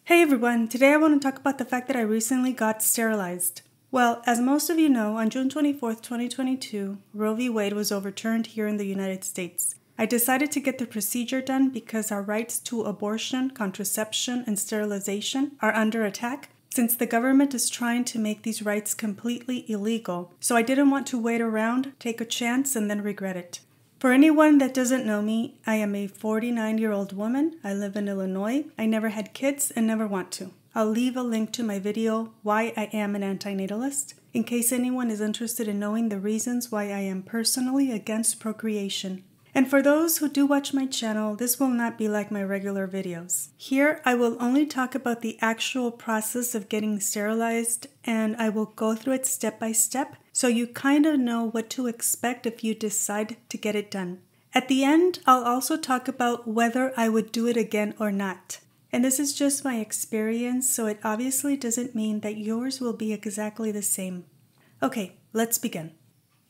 Hey everyone, today I want to talk about the fact that I recently got sterilized. Well, as most of you know, on June 24th, 2022, Roe v. Wade was overturned here in the United States. I decided to get the procedure done because our rights to abortion, contraception, and sterilization are under attack since the government is trying to make these rights completely illegal. So I didn't want to wait around, take a chance, and then regret it. For anyone that doesn't know me, I am a 49-year-old woman. I live in Illinois. I never had kids and never want to. I'll leave a link to my video, Why I Am an Antinatalist, in case anyone is interested in knowing the reasons why I am personally against procreation. And for those who do watch my channel, this will not be like my regular videos. Here, I will only talk about the actual process of getting sterilized, and I will go through it step by step, so you kind of know what to expect if you decide to get it done. At the end, I'll also talk about whether I would do it again or not. And this is just my experience, so it obviously doesn't mean that yours will be exactly the same. Okay, let's begin.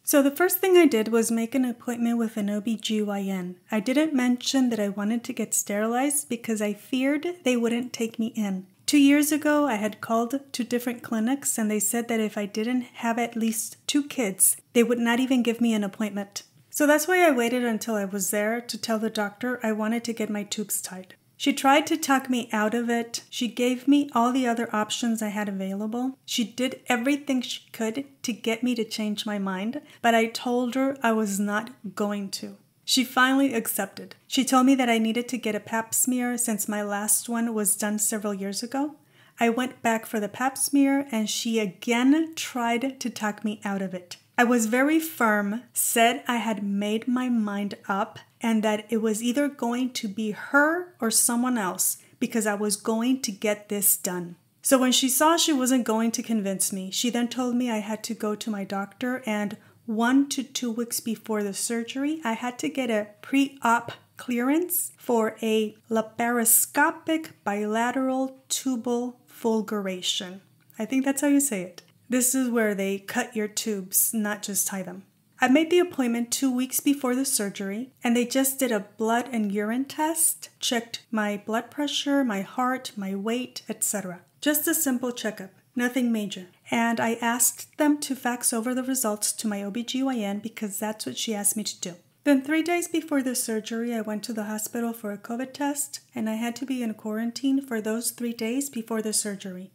So the first thing I did was make an appointment with an OB/GYN. I didn't mention that I wanted to get sterilized because I feared they wouldn't take me in. 2 years ago, I had called 2 different clinics and they said that if I didn't have at least 2 kids, they would not even give me an appointment. So that's why I waited until I was there to tell the doctor I wanted to get my tubes tied. She tried to talk me out of it. She gave me all the other options I had available. She did everything she could to get me to change my mind, but I told her I was not going to. She finally accepted. She told me that I needed to get a pap smear since my last one was done several years ago. I went back for the pap smear and she again tried to talk me out of it. I was very firm, said I had made my mind up and that it was either going to be her or someone else because I was going to get this done. So when she saw she wasn't going to convince me, she then told me I had to go to my doctor and 1 to 2 weeks before the surgery, I had to get a pre-op clearance for a laparoscopic bilateral tubal fulguration. I think that's how you say it. This is where they cut your tubes, not just tie them. I made the appointment 2 weeks before the surgery, and they just did a blood and urine test, checked my blood pressure, my heart, my weight, etc. Just a simple checkup, nothing major. And I asked them to fax over the results to my OB/GYN because that's what she asked me to do. Then 3 days before the surgery, I went to the hospital for a COVID test, and I had to be in quarantine for those 3 days before the surgery.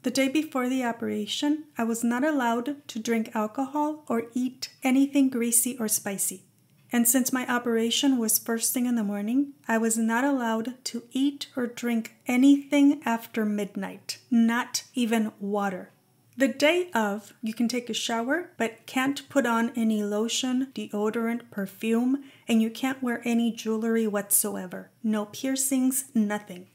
The day before the operation, I was not allowed to drink alcohol or eat anything greasy or spicy. And since my operation was first thing in the morning, I was not allowed to eat or drink anything after midnight, not even water. The day of, you can take a shower, but can't put on any lotion, deodorant, perfume, and you can't wear any jewelry whatsoever. No piercings, nothing.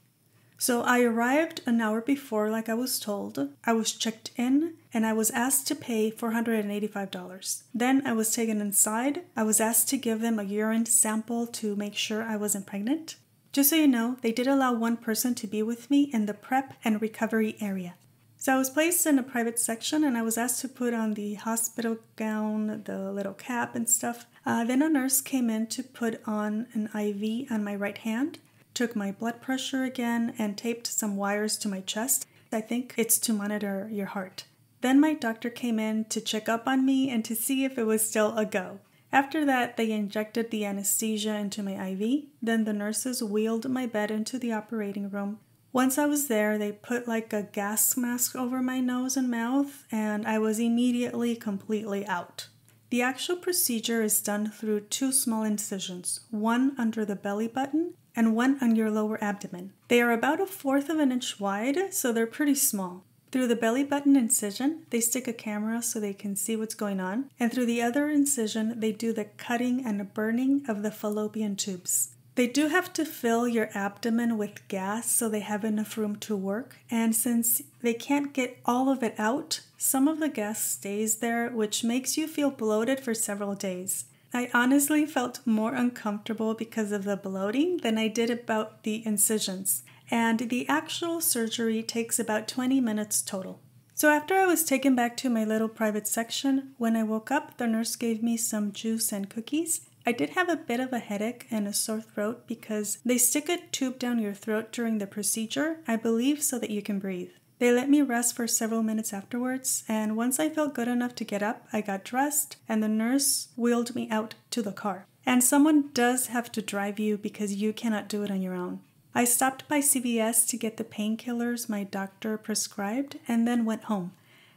So I arrived an hour before like I was told. I was checked in and I was asked to pay $485. Then I was taken inside. I was asked to give them a urine sample to make sure I wasn't pregnant. Just so you know, they did allow 1 person to be with me in the prep and recovery area. So I was placed in a private section and I was asked to put on the hospital gown, the little cap and stuff. Then a nurse came in to put on an IV on my right hand. Took my blood pressure again and taped some wires to my chest. I think it's to monitor your heart. Then my doctor came in to check up on me and to see if it was still a go. After that, they injected the anesthesia into my IV. Then the nurses wheeled my bed into the operating room. Once I was there, they put like a gas mask over my nose and mouth, and I was immediately completely out. The actual procedure is done through 2 small incisions, one under the belly button and one on your lower abdomen. They are about 1/4 of an inch wide, so they're pretty small. Through the belly button incision, they stick a camera so they can see what's going on, and through the other incision, they do the cutting and burning of the fallopian tubes. They do have to fill your abdomen with gas so they have enough room to work, and since they can't get all of it out, some of the gas stays there, which makes you feel bloated for several days. I honestly felt more uncomfortable because of the bloating than I did about the incisions, and the actual surgery takes about 20 minutes total. So after I was taken back to my little private section, when I woke up, the nurse gave me some juice and cookies, I did have a bit of a headache and a sore throat because they stick a tube down your throat during the procedure, I believe, so that you can breathe. They let me rest for several minutes afterwards, and once I felt good enough to get up, I got dressed and the nurse wheeled me out to the car. And someone does have to drive you because you cannot do it on your own. I stopped by CVS to get the painkillers my doctor prescribed and then went home.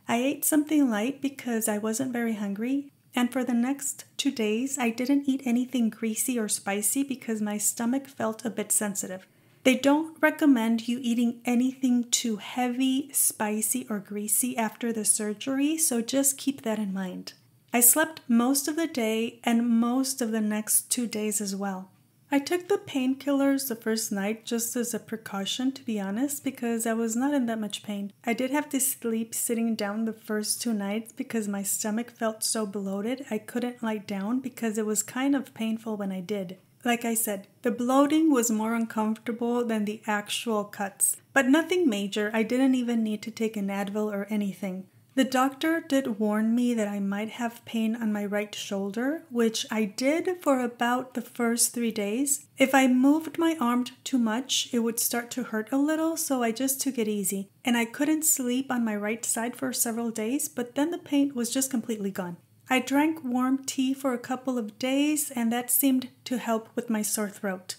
I ate something light because I wasn't very hungry, and for the next 2 days I didn't eat anything greasy or spicy because my stomach felt a bit sensitive. They don't recommend you eating anything too heavy, spicy, or greasy after the surgery, so just keep that in mind. I slept most of the day and most of the next 2 days as well. I took the painkillers the first night just as a precaution, to be honest, because I was not in that much pain. I did have to sleep sitting down the first 2 nights because my stomach felt so bloated I couldn't lie down because it was kind of painful when I did. Like I said, the bloating was more uncomfortable than the actual cuts, but nothing major. I didn't even need to take an Advil or anything. The doctor did warn me that I might have pain on my right shoulder, which I did for about the first 3 days. If I moved my arm too much, it would start to hurt a little, so I just took it easy. And I couldn't sleep on my right side for several days, but then the pain was just completely gone. I drank warm tea for a couple of days, and that seemed to help with my sore throat.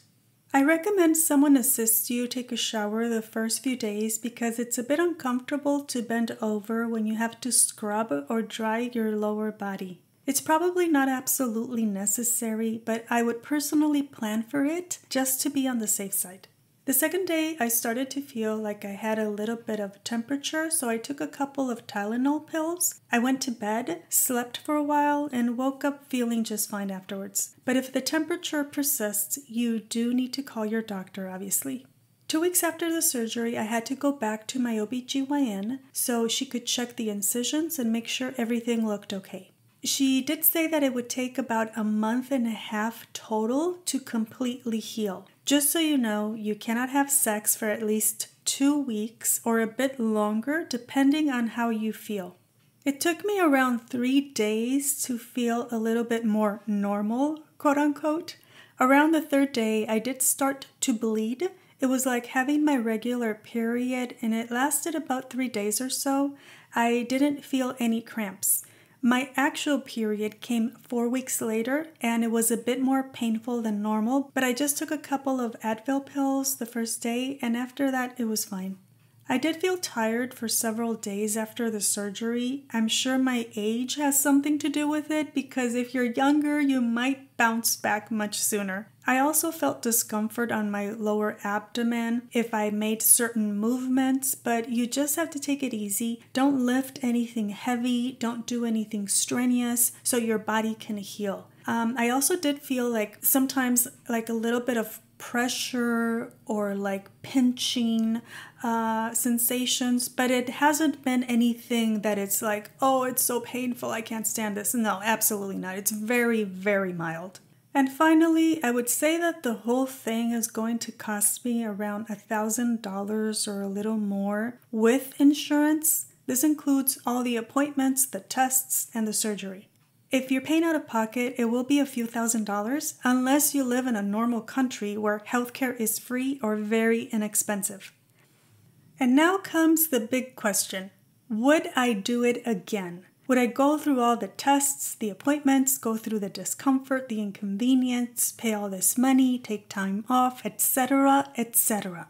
I recommend someone assist you take a shower the first few days because it's a bit uncomfortable to bend over when you have to scrub or dry your lower body. It's probably not absolutely necessary, but I would personally plan for it just to be on the safe side. The second day, I started to feel like I had a little bit of temperature, so I took a couple of Tylenol pills. I went to bed, slept for a while, and woke up feeling just fine afterwards. But if the temperature persists, you do need to call your doctor, obviously. 2 weeks after the surgery, I had to go back to my OBGYN so she could check the incisions and make sure everything looked okay. She did say that it would take about a month and a half total to completely heal. Just so you know, you cannot have sex for at least 2 weeks or a bit longer depending on how you feel. It took me around 3 days to feel a little bit more normal, quote unquote. Around the 3rd day, I did start to bleed. It was like having my regular period and it lasted about 3 days or so. I didn't feel any cramps. My actual period came 4 weeks later and it was a bit more painful than normal, but I just took a couple of Advil pills the first day and after that it was fine. I did feel tired for several days after the surgery. I'm sure my age has something to do with it because if you're younger, you might bounce back much sooner. I also felt discomfort on my lower abdomen if I made certain movements, but you just have to take it easy. Don't lift anything heavy, don't do anything strenuous so your body can heal. I also did feel like sometimes like a little bit of pressure or like pinching sensations, but it hasn't been anything that it's like, oh, it's so painful, I can't stand this. No, absolutely not. It's very, very mild. And finally, I would say that the whole thing is going to cost me around $1,000 or a little more with insurance. This includes all the appointments, the tests, and the surgery. If you're paying out of pocket, it will be a few $1,000s unless you live in a normal country where healthcare is free or very inexpensive. And now comes the big question. Would I do it again? Would I go through all the tests, the appointments, go through the discomfort, the inconvenience, pay all this money, take time off, etc., etc.?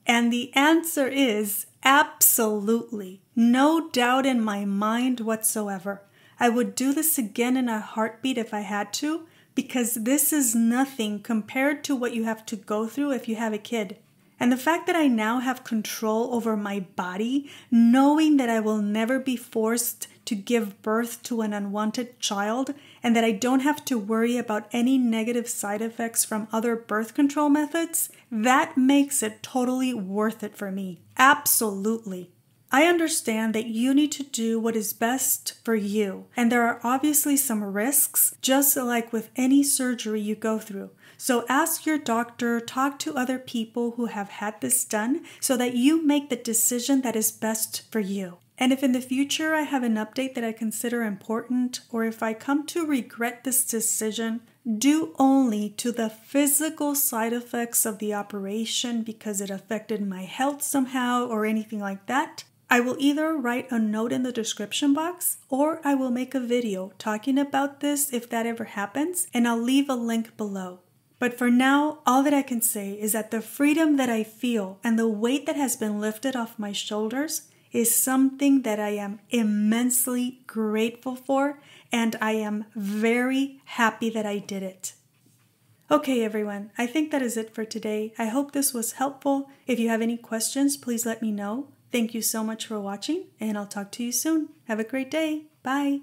And the answer is absolutely. No doubt in my mind whatsoever. I would do this again in a heartbeat if I had to, because this is nothing compared to what you have to go through if you have a kid. And the fact that I now have control over my body, knowing that I will never be forced to give birth to an unwanted child, and that I don't have to worry about any negative side effects from other birth control methods, that makes it totally worth it for me. Absolutely. I understand that you need to do what is best for you, and there are obviously some risks, just like with any surgery you go through. So ask your doctor, talk to other people who have had this done, so that you make the decision that is best for you. And if in the future I have an update that I consider important, or if I come to regret this decision, due only to the physical side effects of the operation because it affected my health somehow or anything like that, I will either write a note in the description box or I will make a video talking about this if that ever happens, and I'll leave a link below. But for now, all that I can say is that the freedom that I feel and the weight that has been lifted off my shoulders is something that I am immensely grateful for, and I am very happy that I did it. Okay, everyone, I think that is it for today. I hope this was helpful. If you have any questions, please let me know. Thank you so much for watching, and I'll talk to you soon. Have a great day. Bye.